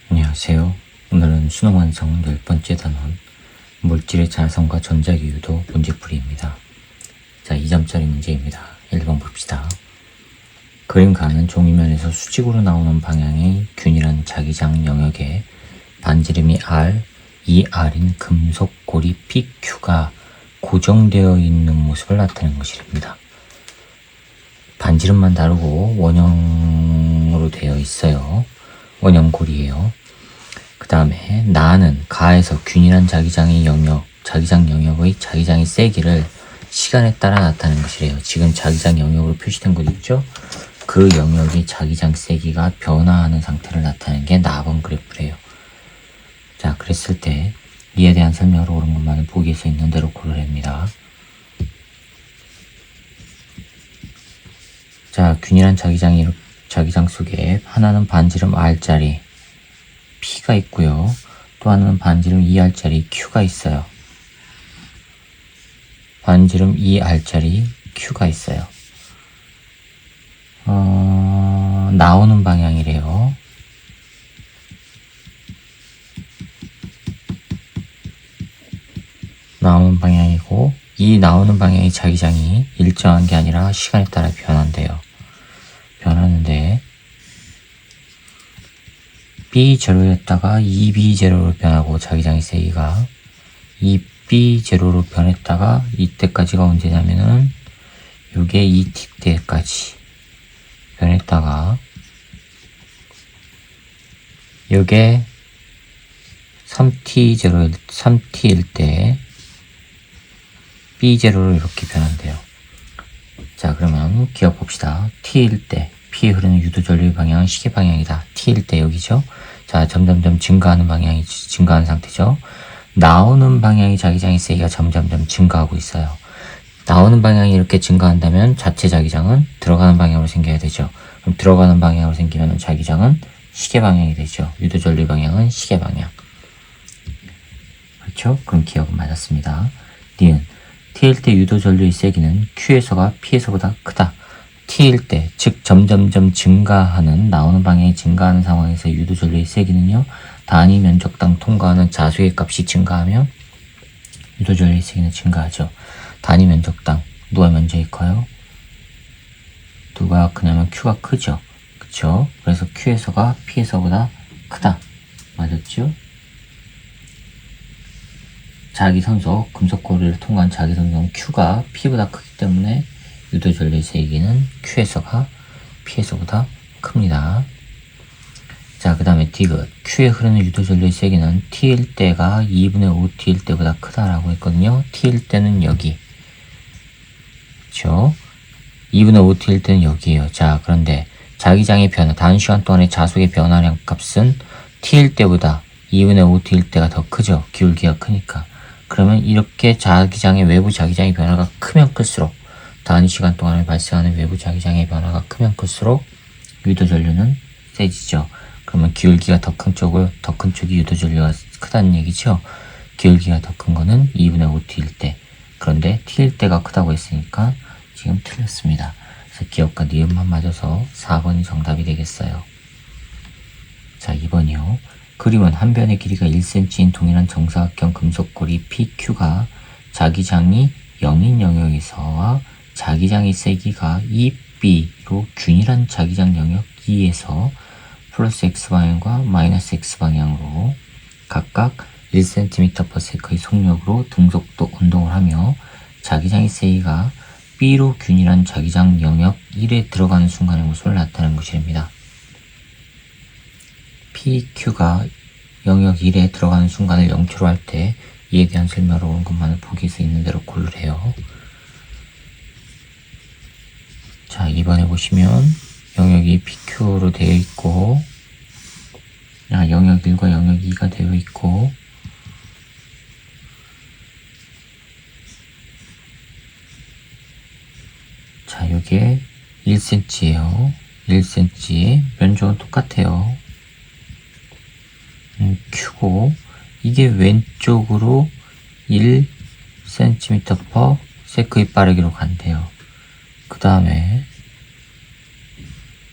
안녕하세요. 오늘은 수능 완성 10번째 단원 물질의 자성과 전자기 유도 문제풀이입니다. 자, 2점짜리 문제입니다. 1번 봅시다. 그림 가는 종이면에서 수직으로 나오는 방향의 균일한 자기장 영역에 반지름이 R, 이 R인 금속고리 PQ가 고정되어 있는 모습을 나타낸 것이랍니다. 반지름만 다르고 원형으로 되어 있어요. 원형고리예요. 그 다음에 나는 가에서 균일한 자기장 영역의 자기장의 세기를 시간에 따라 나타내는 것이래요. 지금 자기장 영역으로 표시된 곳 있죠? 그 영역의 자기장 세기가 변화하는 상태를 나타내는 게 나번 그래프래요. 자, 그랬을 때 이에 대한 설명을 옳은 것만은 보기에 서 있는 대로 고르랍니다. 자, 균일한 자기장 속에 하나는 반지름 R짜리 P가 있고요. 또 하나는 반지름 2R짜리 Q가 있어요. 반지름 2R짜리 Q가 있어요. 나오는 방향이래요. 나오는 방향이고, 이 나오는 방향의 자기장이 일정한 게 아니라 시간에 따라 변한대요. 변하는데 B0였다가 2B0로 변하고 자기장의 세기가 2B0로 변했다가 이때까지가 언제냐면은 요게 2t 때까지 변했다가 요게 3t일 때 B0로 이렇게 변한대요. 자, 그러면 기억 봅시다. t일 때 P에 흐르는 유도전류의 방향은 시계 방향이다. t일 때 여기죠. 자, 점점점 증가하는 상태죠. 나오는 방향의 자기장의 세기가 점점점 증가하고 있어요. 나오는 방향이 이렇게 증가한다면 자체 자기장은 들어가는 방향으로 생겨야 되죠. 그럼 들어가는 방향으로 생기면 자기장은 시계 방향이 되죠. 유도전류 방향은 시계 방향. 그렇죠? 그럼 기억은 맞았습니다. 니은 t일 때 유도전류의 세기는 Q에서가 P에서보다 크다. t일 때, 즉 점점점 증가하는 나오는 방향이 증가하는 상황에서 유도전류의 세기는요, 단위 면적당 통과하는 자수의 값이 증가하면 유도전류의 세기는 증가하죠. 단위 면적당 누가 면적이 커요? 누가 크냐면 Q가 크죠. 그쵸? 그래서 Q에서가 P에서보다 크다. 맞았죠? 자기선속, 금속고리를 통과한 자기선속 Q가 P보다 크기 때문에 유도전류의 세기는 Q에서가 P에서보다 큽니다. 자, 그 다음에 디귿. Q에 흐르는 유도전류의 세기는 T일 때가 2분의 5T일 때보다 크다라고 했거든요. T일 때는 여기. 그쵸? 2분의 5T일 때는 여기에요. 자, 그런데 자기장의 변화, 단시간 동안의 자속의 변화량 값은 T일 때보다 2분의 5T일 때가 더 크죠. 기울기가 크니까. 그러면 이렇게 자기장의 외부 자기장의 변화가 크면 클수록 단위 시간 동안에 발생하는 외부 자기장의 변화가 크면 클수록 유도전류는 세지죠. 그러면 기울기가 더 큰 쪽이 유도전류가 크다는 얘기죠. 기울기가 더 큰 거는 2분의 5t일 때. 그런데 t일 때가 크다고 했으니까 지금 틀렸습니다. 그래서 기억과 니은만 맞아서 4번이 정답이 되겠어요. 자, 2번이요. 그림은 한 변의 길이가 1cm인 동일한 정사각형 금속고리 PQ가 자기장이 0인 영역에서와 자기장의 세기가 2B로 균일한 자기장 영역 2에서 플러스 X방향과 마이너스 X방향으로 각각 1cm/s의 속력으로 등속도 운동을 하며 자기장의 세기가 B로 균일한 자기장 영역 1에 들어가는 순간의 모습을 나타내는 것입니다. PQ가 영역 1에 들어가는 순간을 0k로 할 때 이에 대한 설명을 옳은 것만을 보기에서 있는 대로 고르래요. 자, 2번에 보시면 영역이 PQ로 되어 있고 영역 1과 영역 2가 되어 있고 자, 여기에 1cm예요. 1cm의 면적은 똑같아요. Q고 이게 왼쪽으로 1cm/s의 빠르기로 간대요. 그 다음에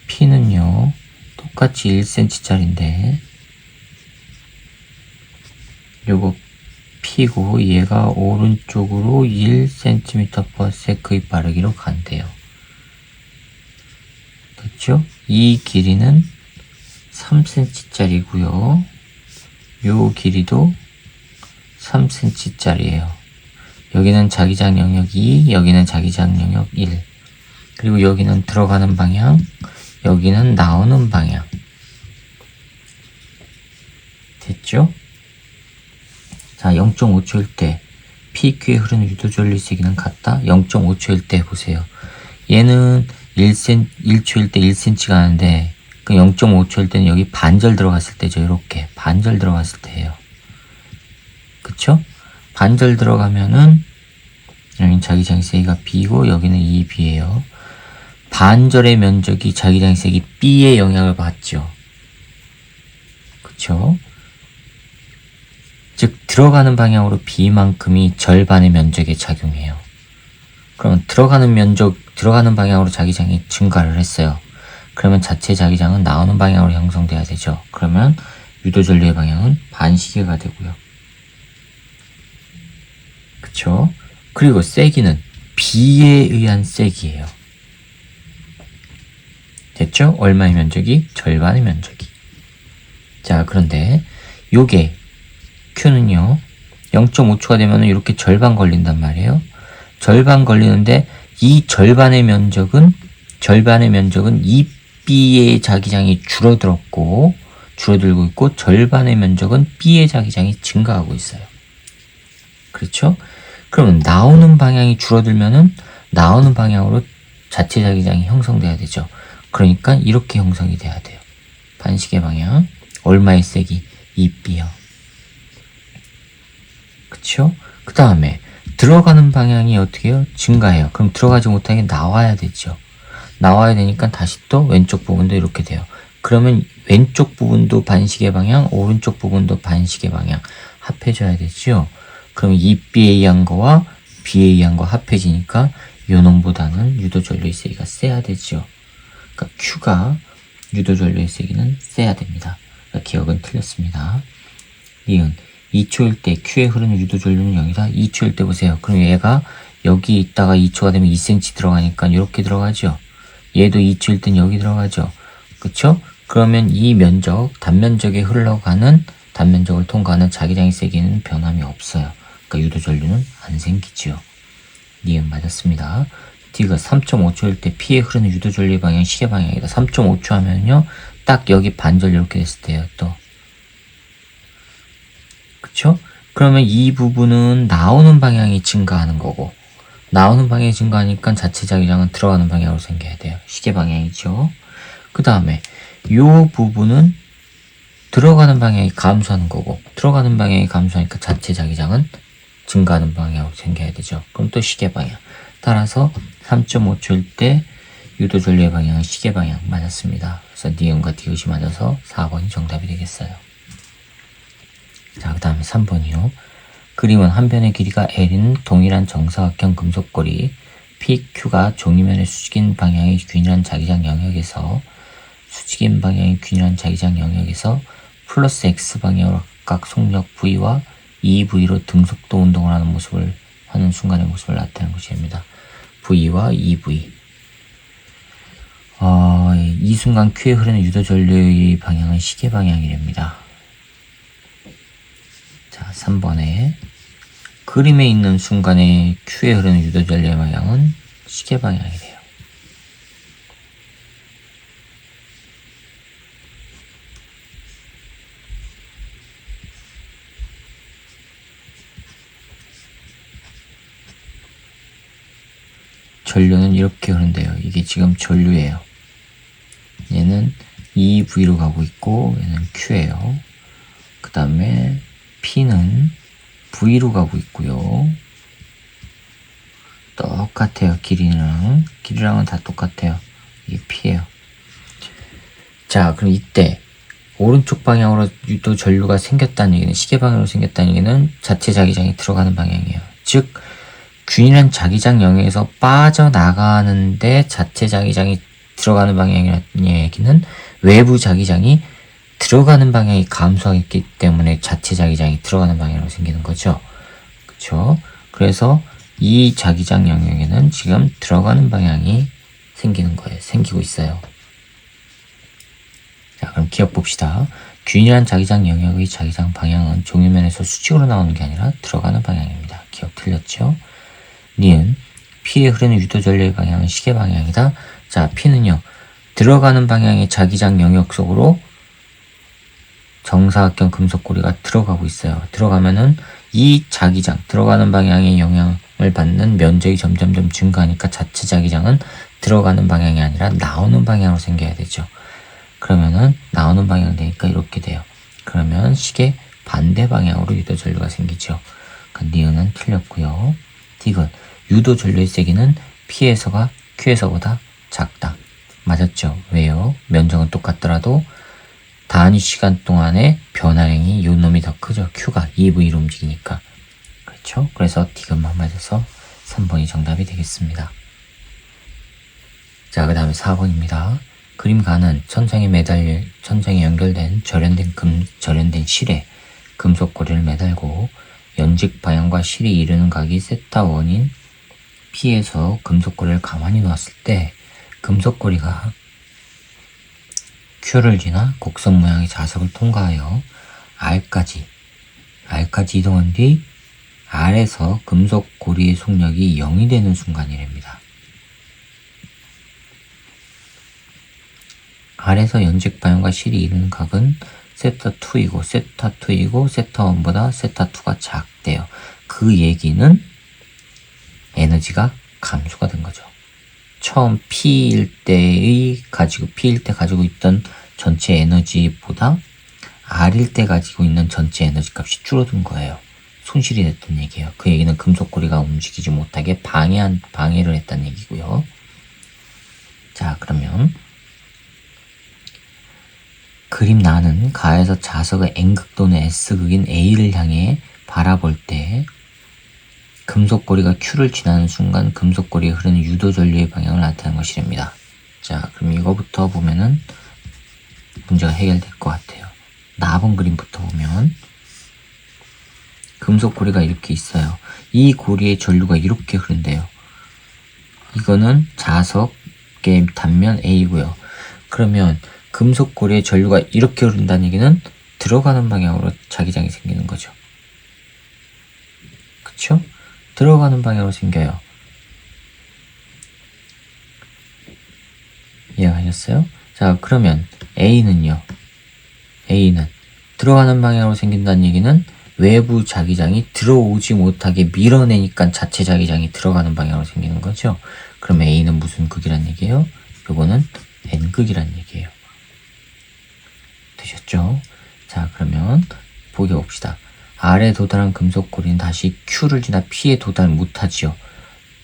P는요 똑같이 1cm짜리인데 요거 P고 얘가 오른쪽으로 1cm/s의 빠르기로 간대요. 됐죠? 이 길이는 3cm짜리고요. 요 길이도 3cm짜리예요. 여기는 자기장 영역 2, 여기는 자기장 영역 1. 그리고 여기는 들어가는 방향, 여기는 나오는 방향. 됐죠? 자, 0.5초일 때 PQ에 흐르는 유도전류세기는 같다? 0.5초일 때 보세요. 얘는 1초일 때 1cm가 하는데 그 0.5초일 때는 여기 반절 들어갔을 때죠. 이렇게 반절 들어갔을 때예요. 그쵸? 반절 들어가면은 여기는 자기장 세기가 B고 여기는 2B예요. 반절의 면적이 자기장 세기 B의 영향을 받죠. 그쵸? 즉 들어가는 방향으로 B만큼이 절반의 면적에 작용해요. 그러면 들어가는 방향으로 자기장이 증가를 했어요. 그러면 자체 자기장은 나오는 방향으로 형성돼야 되죠. 그러면 유도전류의 방향은 반시계가 되고요. 그쵸? 그리고 세기는 B에 의한 세기예요. 됐죠? 얼마의 면적이? 절반의 면적이. 자, 그런데 요게 Q는요 0.5초가 되면 이렇게 절반 걸린단 말이에요. 절반 걸리는데 이 절반의 면적은 2B의 자기장이 줄어들고 있고 절반의 면적은 B의 자기장이 증가하고 있어요. 그렇죠? 그러면 나오는 방향이 줄어들면은 나오는 방향으로 자체 자기장이 형성돼야 되죠. 그러니까 이렇게 형성이 돼야 돼요. 반시계 방향 얼마의 세기? 2B요. 그쵸? 그 다음에 들어가는 방향이 어떻게 해요? 증가해요. 그럼 들어가지 못하게 나와야 되죠. 나와야 되니까 다시 또 왼쪽 부분도 이렇게 돼요. 그러면 왼쪽 부분도 반시계 방향, 오른쪽 부분도 반시계 방향 합해줘야 되죠. 그럼 2B에 의한 거와 B에 의한 거 합해지니까 요놈보다는 유도전류의 세기가 세야 되죠. 그러니까 Q가 유도전류의 세기는 세야 됩니다. 그러니까 기억은 틀렸습니다. 이은 2초일 때 Q에 흐르는 유도전류는 0이다. 2초일 때 보세요. 그럼 얘가 여기 있다가 2초가 되면 2cm 들어가니까 이렇게 들어가죠. 얘도 2초일 땐 여기 들어가죠. 그쵸? 그러면 이 면적, 단면적에 흘러가는 단면적을 통과하는 자기장의 세기는 변함이 없어요. 그러니까 유도전류는 안 생기죠. 니은 맞았습니다. D가 3.5초일 때 P에 흐르는 유도전류의 방향 시계 방향이다. 3.5초 하면요. 딱 여기 반절 이렇게 됐을 때요. 또 그쵸? 그러면 이 부분은 나오는 방향이 증가하는 거고 나오는 방향이 증가하니까 자체 자기장은 들어가는 방향으로 생겨야 돼요. 시계 방향이죠. 그 다음에 이 부분은 들어가는 방향이 감소하는 거고 들어가는 방향이 감소하니까 자체 자기장은 증가하는 방향으로 생겨야 되죠. 그럼 또 시계 방향. 따라서 3.5초일 때 유도전류의 방향은 시계 방향 맞았습니다. 그래서 니은과 디귿이 맞아서 4번이 정답이 되겠어요. 자, 그 다음에 3번이요. 그림은 한 변의 길이가 L인 동일한 정사각형 금속고리 PQ가 종이면의 수직인 방향의 균일한 자기장 영역에서 플러스 X방향으로 각각 속력 V와 2V로 등속도 운동을 하는 순간의 모습을 나타내는 것입니다. V와 2V. 이 순간 Q에 흐르는 유도전류의 방향은 시계 방향이랍니다. 자, 3번에 그림에 있는 순간에 Q에 흐르는 유도전류의 방향은 시계 방향이래요. 전류는 이렇게 흐른대요. 이게 지금 전류예요. 얘는 2V로 가고 있고 얘는 Q예요. 그 다음에 P는 V로 가고 있고요. 똑같아요. 길이랑은 다 똑같아요. 이게 P예요. 자, 그럼 이때 오른쪽 방향으로 유도 전류가 생겼다는 얘기는 시계 방향으로 생겼다는 얘기는 자체 자기장이 들어가는 방향이에요. 즉 균일한 자기장 영역에서 빠져나가는데 자체 자기장이 들어가는 방향이라는 얘기는 외부 자기장이 들어가는 방향이 감소하기 때문에 자체 자기장이 들어가는 방향으로 생기는 거죠. 그쵸? 그래서 이 자기장 영역에는 지금 들어가는 방향이 생기는 거예요. 생기고 있어요. 자, 그럼 기억 봅시다. 균일한 자기장 영역의 자기장 방향은 종유면에서 수직으로 나오는 게 아니라 들어가는 방향입니다. 기억 틀렸죠? 니은 P에 흐르는 유도 전류의 방향은 시계 방향이다. 자, P는요. 들어가는 방향의 자기장 영역 속으로 정사각형 금속고리가 들어가고 있어요. 들어가면은 이 자기장, 들어가는 방향의 영향을 받는 면적이 점점점 증가하니까 자체 자기장은 들어가는 방향이 아니라 나오는 방향으로 생겨야 되죠. 그러면은 나오는 방향 되니까 이렇게 돼요. 그러면 시계 반대 방향으로 유도 전류가 생기죠. 그러니까 니은은 틀렸고요. 디귿 유도 전류의 세기는 P에서가 Q에서보다 작다. 맞았죠? 왜요? 면적은 똑같더라도 단위 시간 동안의 변화량이 요 놈이 더 크죠. Q가 EV로 움직이니까. 그렇죠? 그래서 디귿만 맞아서 3번이 정답이 되겠습니다. 자, 그 다음에 4번입니다. 그림 가는 천장에 연결된 절연된 실에 금속고리를 매달고 연직 방향과 실이 이루는 각이 세타 원인 P에서 금속고리를 가만히 놓았을 때 금속고리가 Q를 지나 곡선 모양의 자석을 통과하여 R까지 이동한 뒤 R에서 금속고리의 속력이 0이 되는 순간이랍니다. R에서 연직 방향과 실이 이루는 각은 세타2이고 세타1보다 세타2가 작대요. 그 얘기는 에너지가 감소가 된 거죠. 처음 P일 때 가지고 있던 전체 에너지보다 R일 때 가지고 있는 전체 에너지 값이 줄어든 거예요. 손실이 됐던 얘기예요. 그 얘기는 금속고리가 움직이지 못하게 방해를 했다는 얘기고요. 자, 그러면 그림 나는 가에서 자석의 N극 또는 S극인 A를 향해 바라볼 때 금속고리가 Q를 지나는 순간 금속고리에 흐르는 유도 전류의 방향을 나타내는 것이랍니다. 자, 그럼 이거부터 보면은 문제가 해결될 것 같아요. 나번 그림부터 보면 금속고리가 이렇게 있어요. 이 고리의 전류가 이렇게 흐른대요. 이거는 자석의 단면 A고요. 그러면 금속고리의 전류가 이렇게 흐른다는 얘기는 들어가는 방향으로 자기장이 생기는 거죠. 그쵸? 들어가는 방향으로 생겨요. 이해하셨어요? 자, 그러면 A는요. A는 들어가는 방향으로 생긴다는 얘기는 외부 자기장이 들어오지 못하게 밀어내니까 자체 자기장이 들어가는 방향으로 생기는 거죠. 그럼 A는 무슨 극이란 얘기예요? 요거는 N극이란 얘기예요. 되셨죠? 자, 그러면 보기 봅시다. R에 도달한 금속고리는 다시 Q를 지나 P에 도달 못하지요.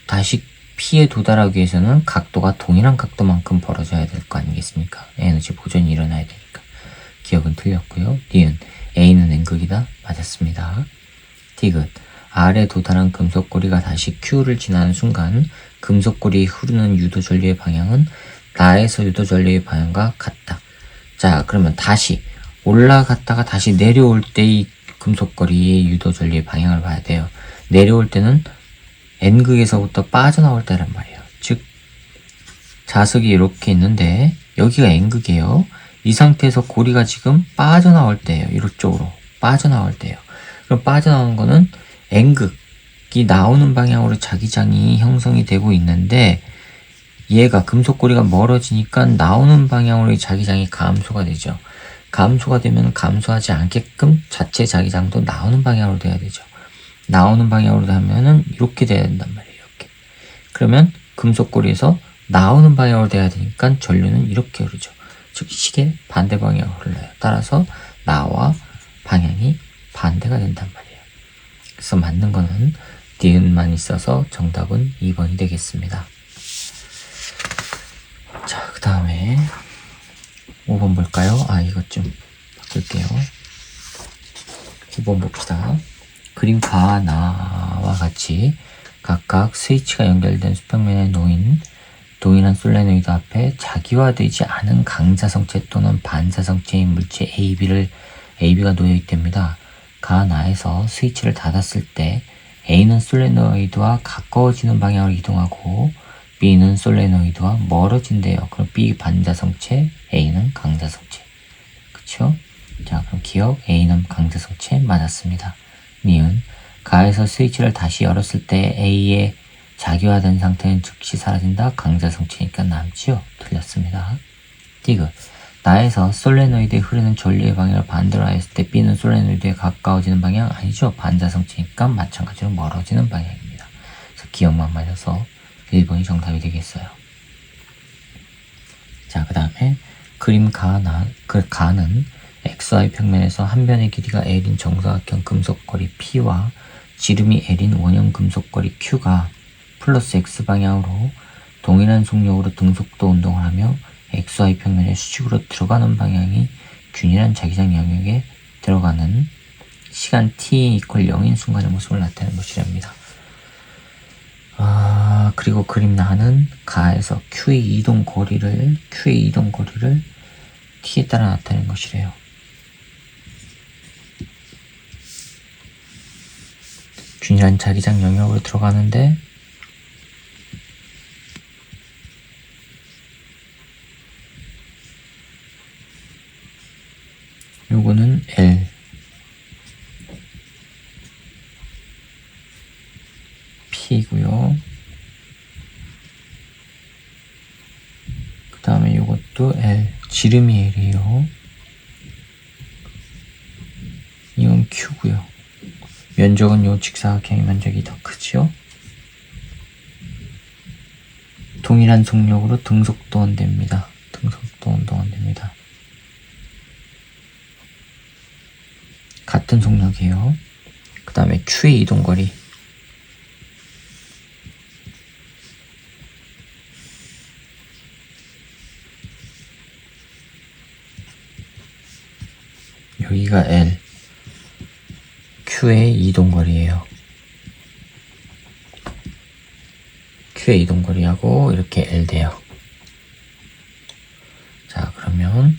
다시 P에 도달하기 위해서는 각도가 동일한 각도만큼 벌어져야 될 거 아니겠습니까? 에너지 보존이 일어나야 되니까. 기억은 틀렸고요. 니은 A는 N극이다. 맞았습니다. 디귿 R에 도달한 금속고리가 다시 Q를 지나는 순간 금속고리에 흐르는 유도 전류의 방향은 나에서 유도 전류의 방향과 같다. 자, 그러면 다시 올라갔다가 다시 내려올 때 이 금속거리의 유도 전류의 방향을 봐야 돼요. 내려올 때는 N극에서부터 빠져나올 때란 말이에요. 즉 자석이 이렇게 있는데 여기가 N극이에요. 이 상태에서 고리가 지금 빠져나올 때예요. 이쪽으로 빠져나올 때예요. 그럼 빠져나오는 거는 N극이 나오는 방향으로 자기장이 형성이 되고 있는데 얘가 금속고리가 멀어지니까 나오는 방향으로의 자기장이 감소가 되죠. 감소가 되면 감소하지 않게끔 자체 자기장도 나오는 방향으로 돼야 되죠. 나오는 방향으로 하면은 이렇게 돼야 된단 말이에요. 이렇게. 그러면 금속고리에서 나오는 방향으로 돼야 되니까 전류는 이렇게 흐르죠. 즉 시계 반대 방향으로 흘러요. 따라서 나와 방향이 반대가 된단 말이에요. 그래서 맞는 거는 니은만 있어서 정답은 2번이 되겠습니다. 자, 그 다음에 5번 볼까요? 이것 좀 바꿀게요. 5번 봅시다. 그림 가나와 같이 각각 스위치가 연결된 수평면에 놓인 동일한 솔레노이드 앞에 자기화되지 않은 강자성체 또는 반자성체인 물체 AB가 놓여 있답니다. 가나에서 스위치를 닫았을 때 A는 솔레노이드와 가까워지는 방향으로 이동하고 B는 솔레노이드와 멀어진대요. 그럼 B 반자성체, A는 강자성체. 그쵸? 자, 그럼 기억 A는 강자성체 맞았습니다. 니은 가에서 스위치를 다시 열었을 때 A의 자기화된 상태는 즉시 사라진다. 강자성체니까 남지요. 틀렸습니다. 디귿 나에서 솔레노이드에 흐르는 전류의 방향을 반대로 하였을 때 B는 솔레노이드에 가까워지는 방향 아니죠. 반자성체니까 마찬가지로 멀어지는 방향입니다. 그래서 기억만 맞아서 1번이 정답이 되겠어요. 자, 그 다음에 그림 가는 XY 평면에서 한 변의 길이가 L인 정사각형 금속거리 P와 지름이 L인 원형 금속거리 Q가 플러스 X방향으로 동일한 속력으로 등속도 운동을 하며 XY 평면의 수직으로 들어가는 방향이 균일한 자기장 영역에 들어가는 시간 t = 0인 순간의 모습을 나타내는 것이랍니다. 그리고 그림 나는 가에서 Q의 이동 거리를 t에 따라 나타내는 것이래요. 균일한 자기장 영역으로 들어가는데 요거는 L P고요. 그 다음에 요것도 L 지름이 L이에요. 이건 Q고요. 면적은 요 직사각형의 면적이 더 크죠. 동일한 속력으로 등속도 원됩니다. 등속도 운동원됩니다. 같은 속력이에요. 그 다음에 Q의 이동거리 여기가 L Q의 이동거리예요. Q의 이동거리하고 이렇게 L 돼요. 자, 그러면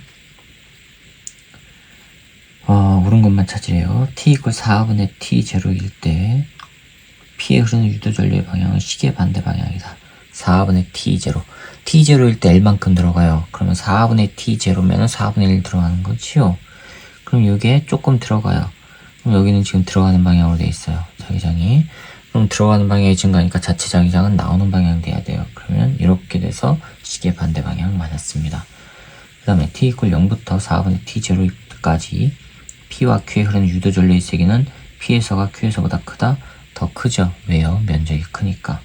옳은 것만 찾으래요. t = 4분의 t0일 때 P에 흐르는 유도전류의 방향은 시계 반대 방향이다. 4분의 t0 t0일 때 L만큼 들어가요. 그러면 4분의 t0면은 4분의 1 들어가는 거지요. 그럼 이게 조금 들어가요. 그럼 여기는 지금 들어가는 방향으로 돼 있어요. 자기장이. 그럼 들어가는 방향이 증가하니까 자체 자기장은 나오는 방향이 돼야 돼요. 그러면 이렇게 돼서 시계 반대 방향 맞았습니다. 그 다음에 t = 0부터 4분의 t0까지 P와 Q에 흐르는 유도전류의 세기는 P에서가 Q에서보다 크다? 더 크죠. 왜요? 면적이 크니까.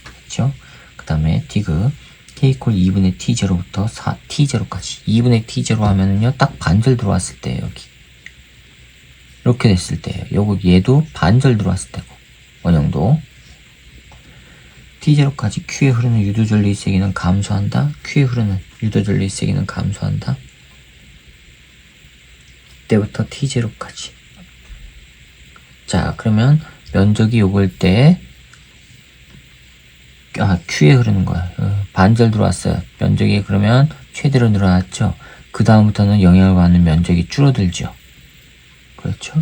그렇죠? 그 다음에 디귿 K = 2분의 T0부터 4T0까지 2분의 T0 하면은요 딱 반절 들어왔을 때예요. 여기 이렇게 됐을 때예요. 요거 얘도 반절 들어왔을 때고 원형도 T0까지 Q에 흐르는 유도전류의 세기는 감소한다. Q에 흐르는 유도전류의 세기는 감소한다. 이때부터 T0까지. 자, 그러면 면적이 요걸 때 Q에 흐르는 거야. 반절 들어왔어요. 면적이 그러면 최대로 늘어났죠. 그 다음부터는 영향을 받는 면적이 줄어들죠. 그렇죠?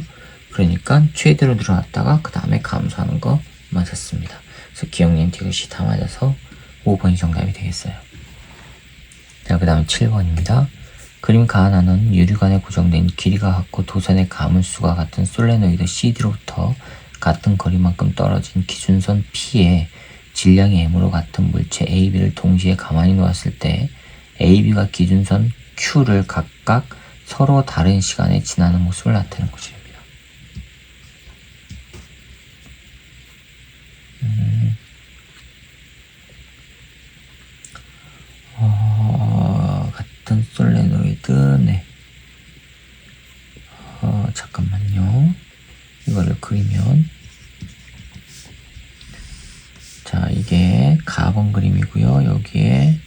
그러니까 최대로 늘어났다가 그 다음에 감소하는 거 맞았습니다. 그래서 기억님 디귿이 다 맞아서 5번이 정답이 되겠어요. 자, 그 다음에 7번입니다. 그림 가하나는 유리관에 고정된 길이가 같고 도선의 가물수가 같은 솔레노이드 CD로부터 같은 거리만큼 떨어진 기준선 P에 질량이 M으로 같은 물체 AB를 동시에 가만히 놓았을 때 AB가 기준선 Q를 각각 서로 다른 시간에 지나는 모습을 나타내는 것입니다. 같은 솔레노이드, 네. 잠깐만요. 이거를 그리면, 자, 이게 가번 그림이고요. 여기에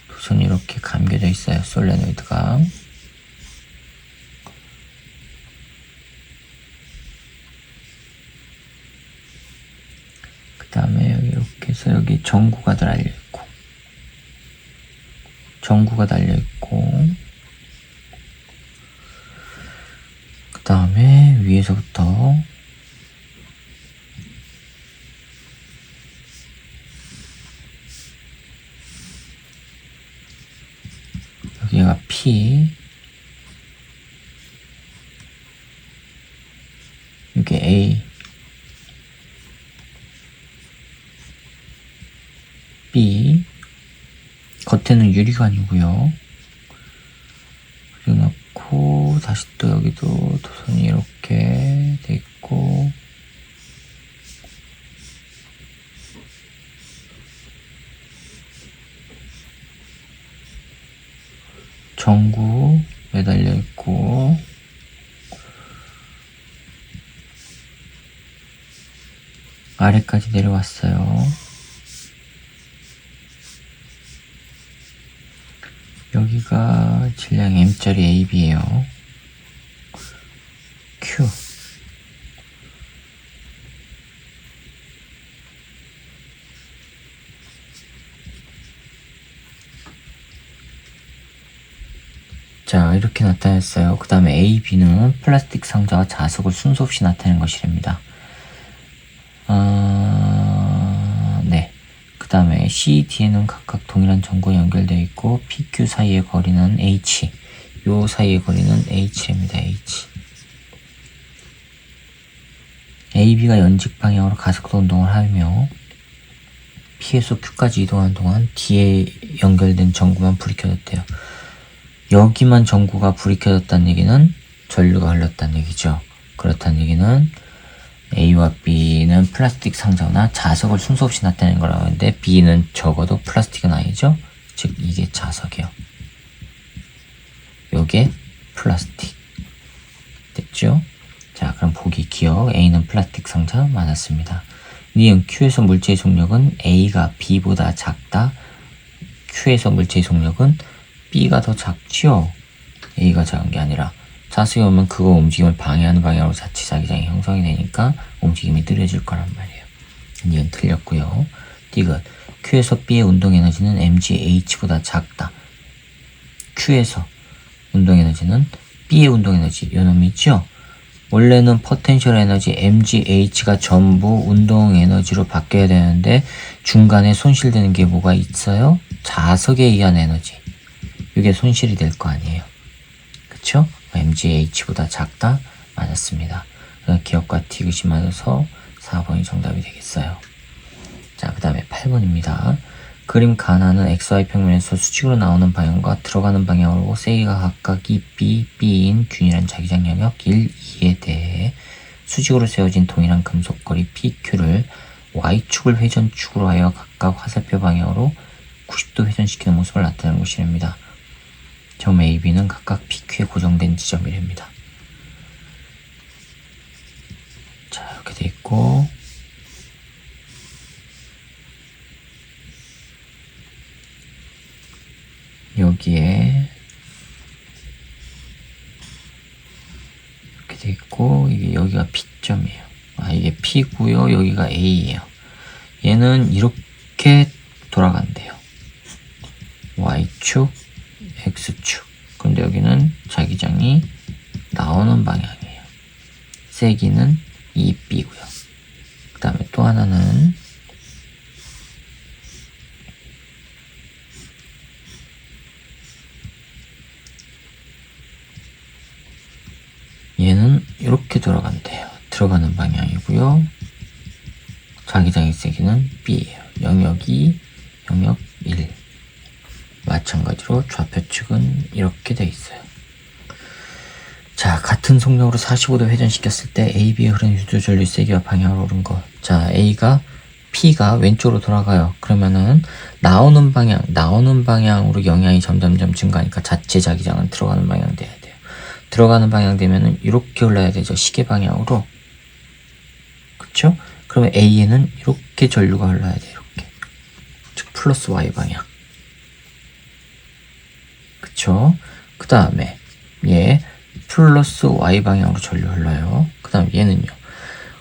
도선이 이렇게 감겨져 있어요. 솔레노이드가. 그 다음에 여기 이렇게 해서 여기 전구가 달려있고, 전구가 달려있고, 그 다음에 위에서부터 여기가 P, 이게 A, B, 겉에는 유리관이고요. 그려놓고 다시 또 여기도 도선이 이렇게 돼 있고, 전구 매달려 있고, 아래까지 내려왔어요. 여기가 질량 M짜리 AB에요. Q. 자, 이렇게 나타냈어요. 그 다음에 A, B는 플라스틱 상자와 자석을 순서 없이 나타낸 것이랍니다. 네. 그 다음에 C, D에는 각각 동일한 전구가 연결되어 있고 P, Q 사이의 거리는 H, 요 사이의 거리는 H랍니다. H. A, B가 연직 방향으로 가속도 운동을 하며 P에서 Q까지 이동하는 동안 D에 연결된 전구만 불이 켜졌대요. 여기만 전구가 불이 켜졌다는 얘기는 전류가 흘렀다는 얘기죠. 그렇다는 얘기는 A와 B는 플라스틱 상자나 자석을 순서 없이 나타내는 거라고 하는데 B는 적어도 플라스틱은 아니죠. 즉 이게 자석이요. 요게 플라스틱 됐죠? 자, 그럼 보기 기억. A는 플라스틱 상자 맞았습니다. 니은 Q에서 물체의 속력은 A가 B보다 작다. Q에서 물체의 속력은 B가 더 작지요. A가 작은 게 아니라 자석이 오면 그거 움직임을 방해하는 방향으로 자체 자기장이 형성이 되니까 움직임이 느려질 거란 말이에요. 이건 틀렸고요. 디귿 Q에서 B의 운동 에너지는 mgH보다 작다. Q에서 운동 에너지는 B의 운동 에너지 요놈 있죠? 원래는 포텐셜 에너지 mgH가 전부 운동 에너지로 바뀌어야 되는데 중간에 손실되는 게 뭐가 있어요? 자석에 의한 에너지. 이게 손실이 될 거 아니에요. 그쵸? mgH보다 작다? 맞았습니다. 기억과 디귿이 맞아서 4번이 정답이 되겠어요. 자, 그 다음에 8번입니다. 그림 가나는 XY 평면에서 수직으로 나오는 방향과 들어가는 방향으로 A가 각각 이 B, B인 균일한 자기장 영역 1, 2에 대해 수직으로 세워진 동일한 금속거리 PQ를 Y축을 회전축으로 하여 각각 화살표 방향으로 90도 회전시키는 모습을 나타내는 것이랍니다. 점 A, B는 각각 PQ에 고정된 지점이랍니다. 자, 이렇게 돼 있고, 여기에 이렇게 돼 있고, 이게 여기가 P점이에요. 이게 P고요. 여기가 A예요. 얘는 이렇게 돌아간대요. Y축, X축. 근데 여기는 자기장이 나오는 방향이에요. 세기는 2B고요. 그 다음에 또 하나는 얘는 이렇게 돌아간대요. 들어가는 방향이고요. 자기장의 세기는 B예요. 영역 2, 영역 1. 마찬가지로 좌표측은 이렇게 돼 있어요. 자, 같은 속력으로 45도 회전시켰을 때 A, B에 흐르는 유도 전류 세기와 방향으로 오른 것. 자, P가 왼쪽으로 돌아가요. 그러면은 나오는 방향으로 영향이 점점점 증가하니까 자체 자기장은 들어가는 방향 돼야 돼요. 들어가는 방향 되면은 이렇게 올라야 되죠. 시계 방향으로. 그쵸? 그러면 A에는 이렇게 전류가 흘러야 돼요. 이렇게. 즉 플러스 Y 방향. 그쵸? 그 다음에 얘 플러스 Y 방향으로 전류 흘러요. 그 다음 얘는요.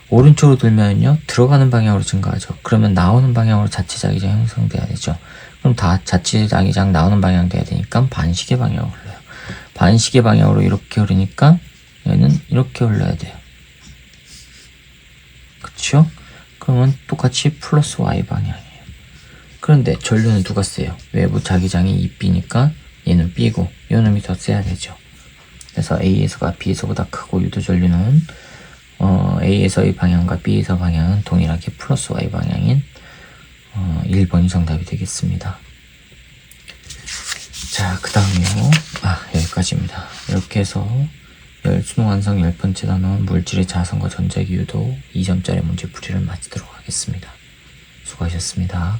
오른쪽으로 돌면요. 들어가는 방향으로 증가하죠. 그러면 나오는 방향으로 자체 자기장 형성돼야 되죠. 그럼 다 자치 자기장 나오는 방향 돼야 되니까 반시계 방향으로 흘러요. 반시계 방향으로 이렇게 흐르니까 얘는 이렇게 흘러야 돼요. 그쵸? 그러면 똑같이 플러스 y 방향이에요. 그런데 전류는 누가 세요? 외부 자기장이 이 B니까 얘는 B고 이 놈이 더 세야 되죠. 그래서 A에서가 B에서보다 크고 유도 전류는 A에서의 방향과 B에서 방향은 동일하게 플러스 Y 방향인 1번이 정답이 되겠습니다. 자, 그 다음이요. 여기까지입니다. 이렇게 해서 수능 완성 10번째 단원 물질의 자성과 전자기 유도 2점짜리 문제 풀이를 마치도록 하겠습니다. 수고하셨습니다.